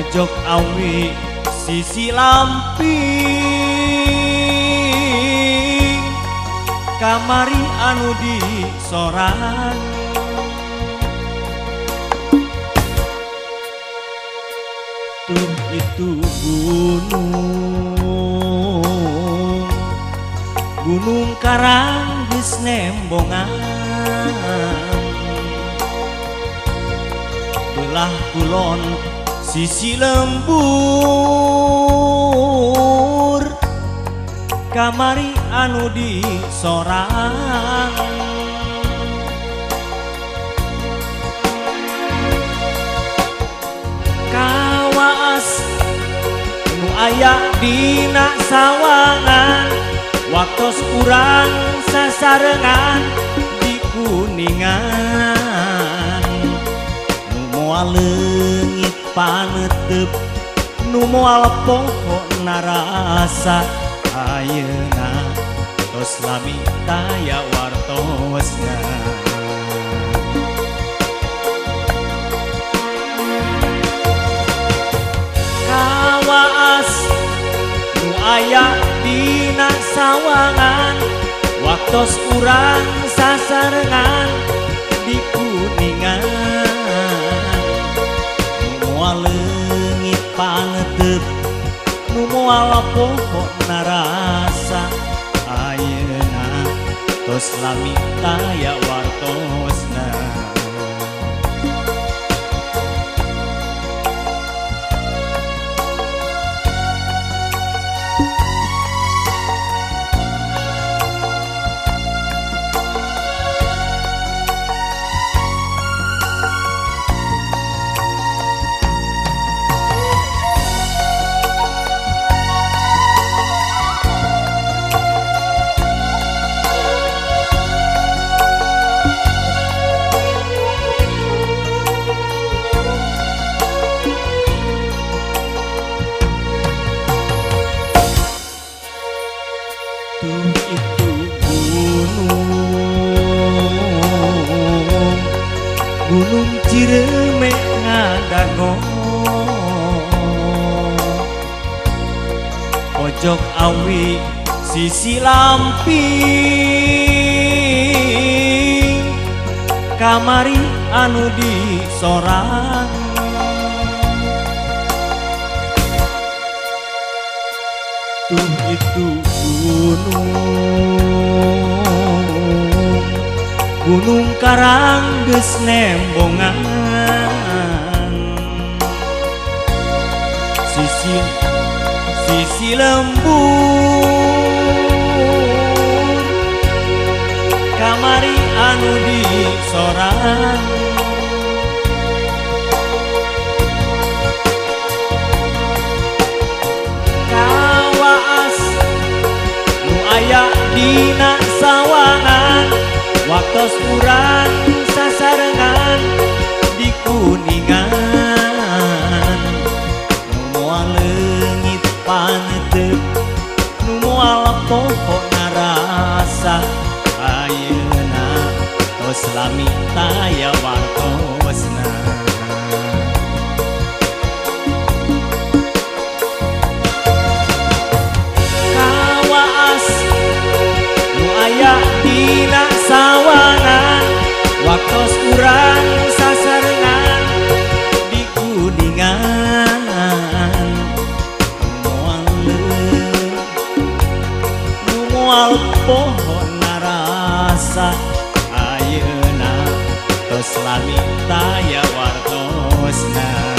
pojok awi sisi lamping kamari anu di sorangan tuh itu gunung karang geus nembongan belah kulon sisi lembur kamari anu di sorang kawas nu aya dina sawangan waktos urang sasarengan di kuningan nu moal leungit panetep nu moal pokona rasa ayeuna tos lami taya wartosna kawas nu aya dina sawangan waktos urang sasarengan di kuningan nu moal leungit panetep nu moal pokona rasa ayeuna tos lami taya wartosna tuh itu gunung Ciremay ngadango pojok awi sisi lamping kamari anu di sorang tuh itu gunung karang geus nembongan sisi lembur kamari anu di sorang aya dina sawangan waktos urang sasarengan di kuningan nu moal leungit panetep nu moal pokona rasa ayeuna tos lami taya wartosna dina sawangan waktos urang sasarengan di kuningan nu moal pohona rasa ayeuna tos lami taya wartosna